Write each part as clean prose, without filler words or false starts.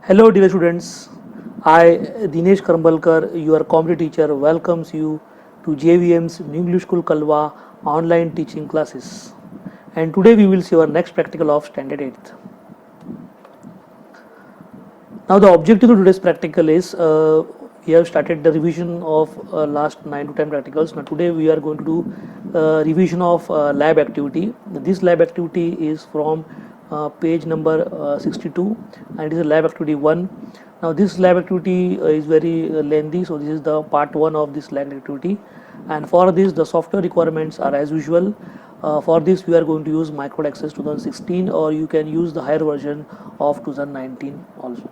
Hello, dear students. I, Dinesh Karmalkar, your comedy teacher, welcomes you to JVM's New English School Kalwa online teaching classes. And today we will see our next practical of Standard 8th. Now, the objective of today's practical is we have started the revision of last 9 to 10 practicals. Now, today we are going to do revision of lab activity. This lab activity is from page number 62 and it is a lab activity 1. Now, this lab activity is very lengthy, so this is the part 1 of this lab activity. And for this, the software requirements are as usual. For this, we are going to use Microsoft Access 2016, or you can use the higher version of 2019 also.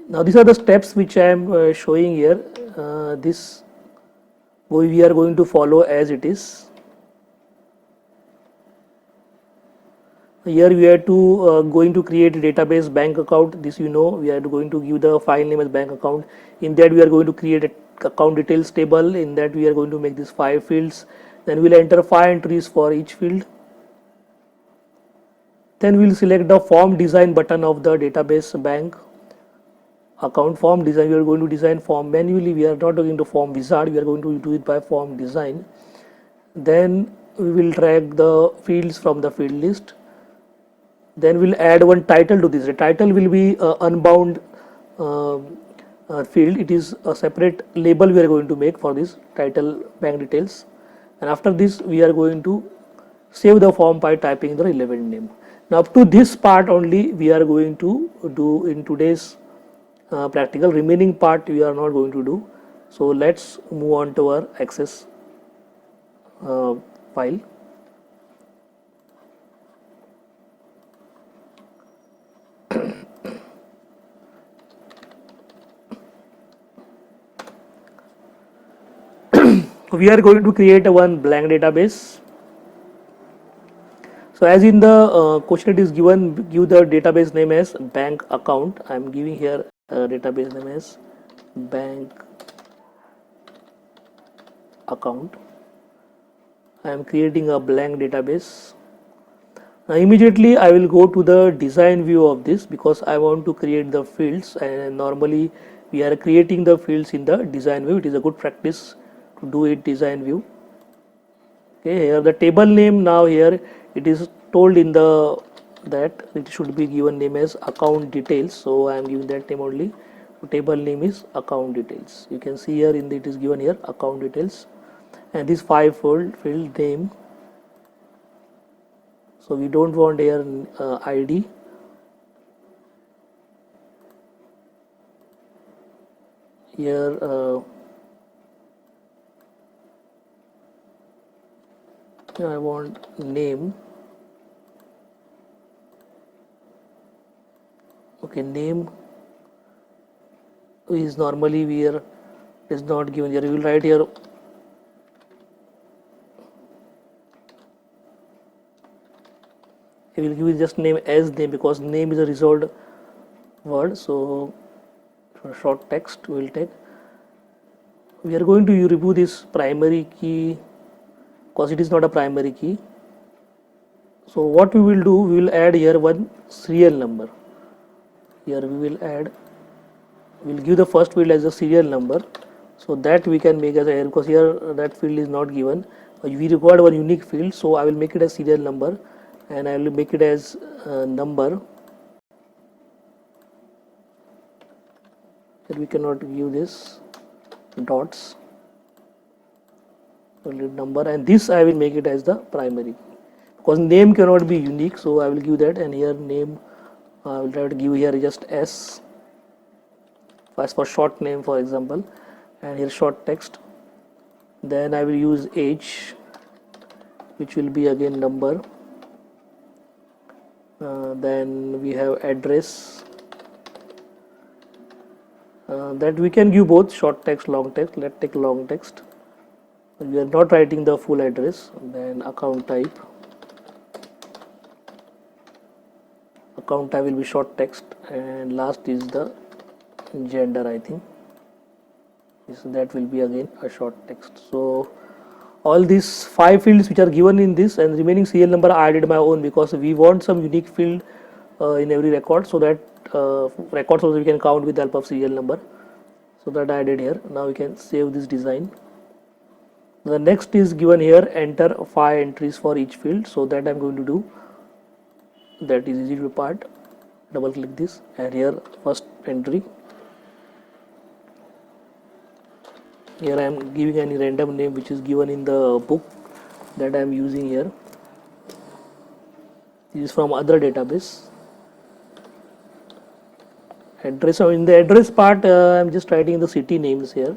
Now these are the steps which I am showing here. This we are going to follow as it is. Here we are going to create a database bank account. This we are going to give the file name as bank account. In that we are going to create a account details table. In that we are going to make these 5 fields. Then we'll enter 5 entries for each field. Then we'll select the form design button of the database bank account. Form design, we are going to design form manually. We are not going to form wizard, we are going to do it by form design. Then we will drag the fields from the field list. Then we'll add one title to this. The title will be unbound field. It is a separate label we are going to make for this title bank details. And after this we are going to save the form by typing the relevant name. Now up to this part only we are going to do in today's practical. Remaining part we are not going to do. So let's move on to our access file. We are going to create a one blank database. So as in the question it is given, give the database name as bank account. I am giving here a database name as bank account. I am creating a blank database. Now immediately I will go to the design view of this because I want to create the fields, and normally we are creating the fields in the design view. It is a good practice to do it design view. Okay, here the table name, now here it is told in the that it should be given name as account details, so I am giving that name only. So table name is account details. You can see here in the, it is given here account details, and this 5-fold field name. So we don't want here ID. Here I want name. Okay, name is normally where is not given here. We will write here I will give just name as name because name is a resolved word. So for short text we will take. We are going to remove this primary key because it is not a primary key. So what we will do, we will add here one serial number. Here we will add, we will give the first field as a serial number, so that we can make as a, because here that field is not given. We require one unique field, so I will make it as serial number and I will make it as number. Here we cannot give this dots, only number, and this I will make it as the primary because name cannot be unique, so I will give that. And here name I will try to give here just S as for short name for example, and here short text. Then I will use age, which will be again number. Then we have address, that we can give both short text, long text. Let's take long text. We are not writing the full address. Then account type. Account type will be short text, and last is the gender, I think. So that will be again a short text. So all these 5 fields which are given in this, and remaining serial number I added my own because we want some unique field in every record, so that records also we can count with the help of serial number. So that I added here. Now we can save this design. The next is given here, enter 5 entries for each field, so that I'm going to do. That is easy to part. Double click this, and here first entry. Here I am giving any random name which is given in the book that I am using here. This is from other database. Address, so in the address part I am just writing the city names here,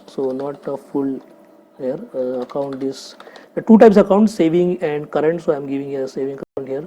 so not a full here. Account is two types of accounts, saving and current, so I am giving a saving account here.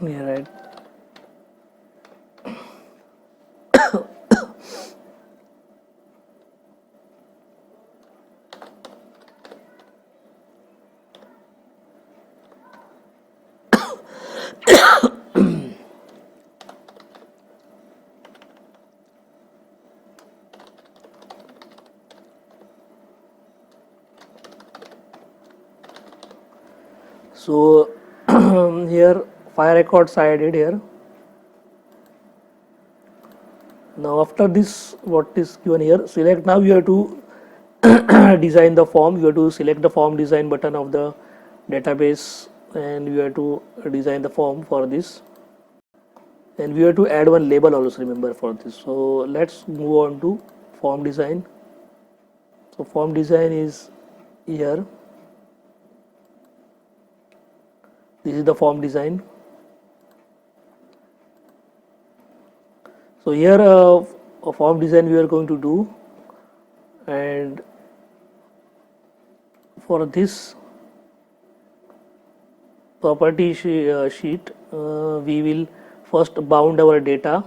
Yeah, right. So here 5 records I added here. Now after this, what is given here, select. Now you have to design the form. You have to select the form design button of the database, and you have to design the form for this, and we have to add one label also, remember, for this. So let's move on to form design. So form design is here. This is the form design. So here a form design we are going to do, and for this property sheet we will first bound our data.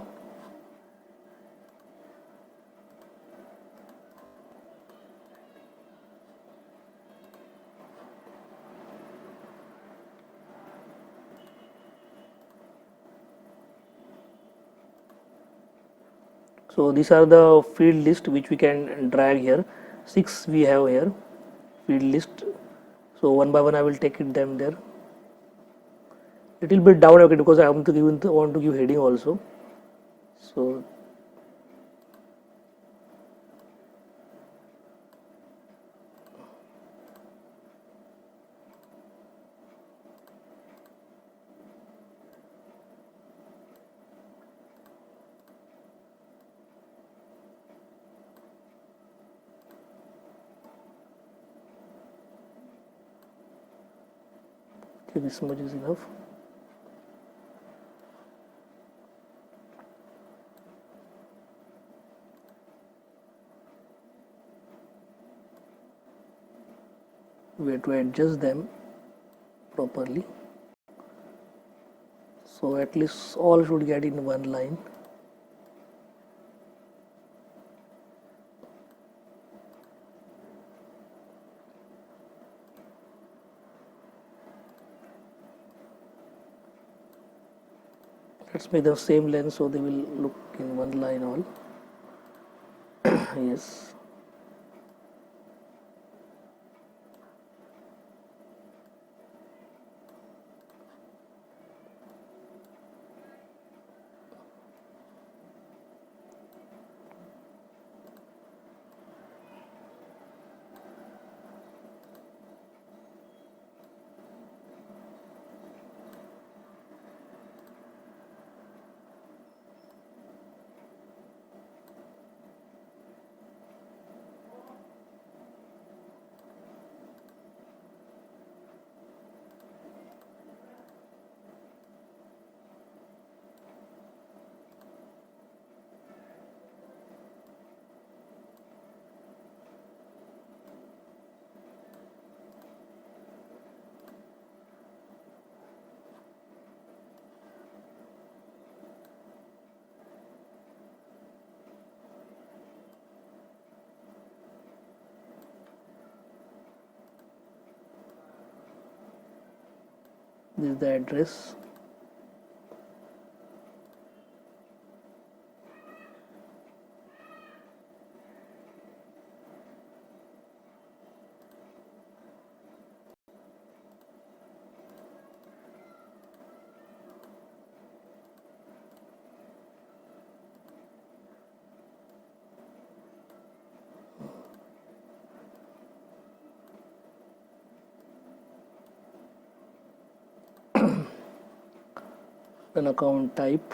So these are the field list which we can drag here. 6 we have here field list. So one by one I will take it them there. Little bit down, okay, because I want to give heading also. So okay, this much is enough. We have to adjust them properly, so at least all should get in one line. Let's make the same length so they will look in one line all. Yes. This is the address. An account type.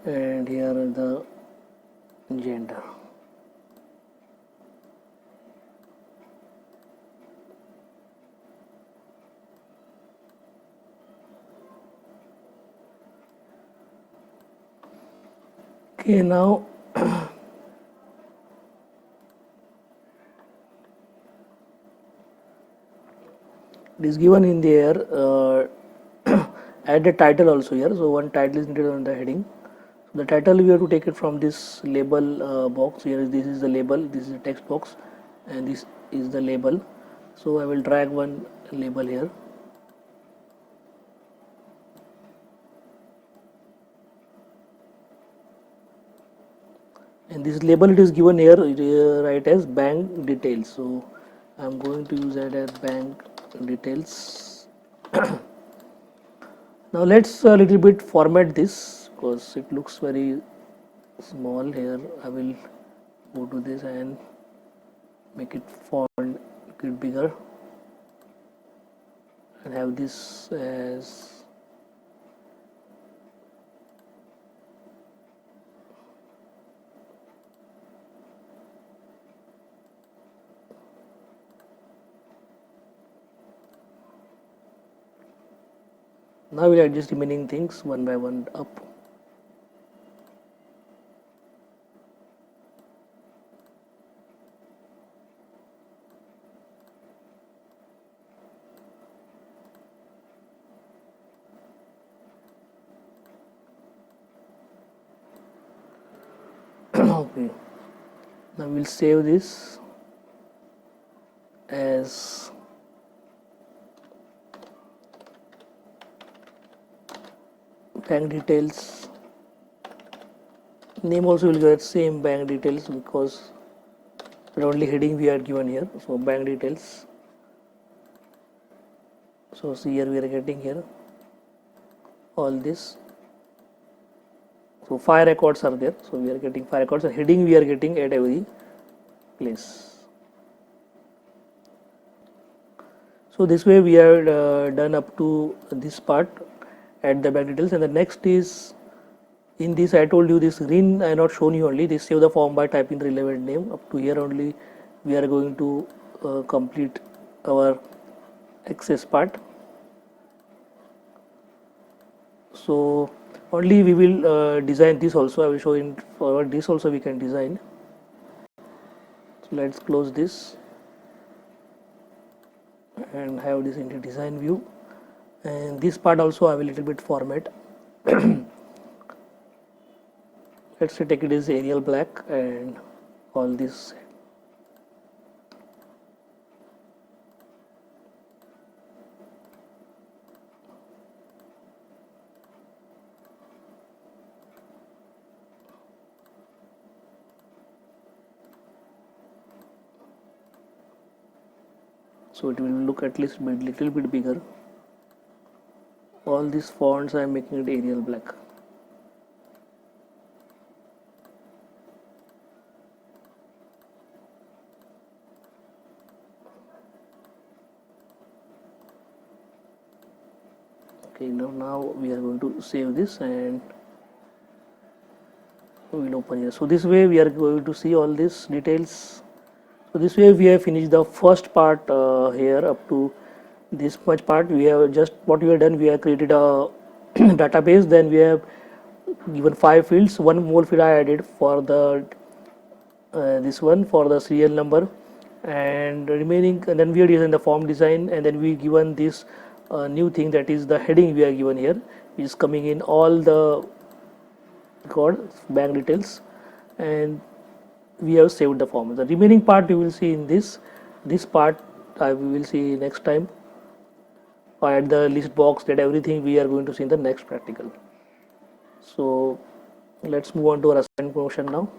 And here are the gender. Okay, now it is given in there. Add a title also here. So one title is needed on the heading. So the title we have to take it from this label box. Here this is the label. This is the text box, and this is the label. So I will drag one label here. And this label it is given here right as bank details. So I'm going to use that as bank details. Now let's a little bit format this because it looks very small here. I will go to this and make it font, make it bigger, and have this as now we'll adjust remaining things one by one up. Okay, now we'll save this as bank details. Name also will get same bank details because the only heading we are given here. So bank details. So see here we are getting here all this. So 5 records are there. So we are getting 5 records. And heading we are getting at every place. So this way we are done up to this part at the bank details, and the next is in this I told you this green I not shown you only this save the form by typing the relevant name. Up to here only we are going to complete our access part. So only we will design this also. I will show in forward this also we can design. So let's close this and have this in the design view, and this part also I will little bit format. Let's say take it as Arial black and all this. So it will look at least a little bit bigger. All these fonts I am making it Arial black. Okay, now we are going to save this and we will open here. So this way we are going to see all these details. So this way we have finished the first part here up to this much part. We have just what we have done, we have created a database, then we have given 5 fields, one more field I added for the this one for the serial number, and remaining, and then we are using the form design, and then we given this new thing, that is the heading we are given here, which is coming in all the record bank details, and we have saved the form. The remaining part you will see in this part we will see next time, or at the list box, that everything we are going to see in the next practical. So let's move on to our assignment portion now.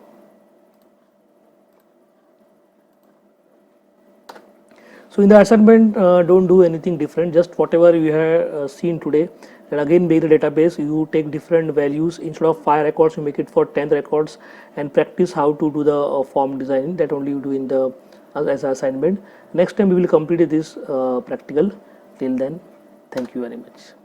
So in the assignment, don't do anything different, just whatever you have seen today. And again, make the database, you take different values, instead of 5 records you make it for 10 records, and practice how to do the form design. That only you do in the as an assignment. Next time we will complete this practical. Till then, thank you very much.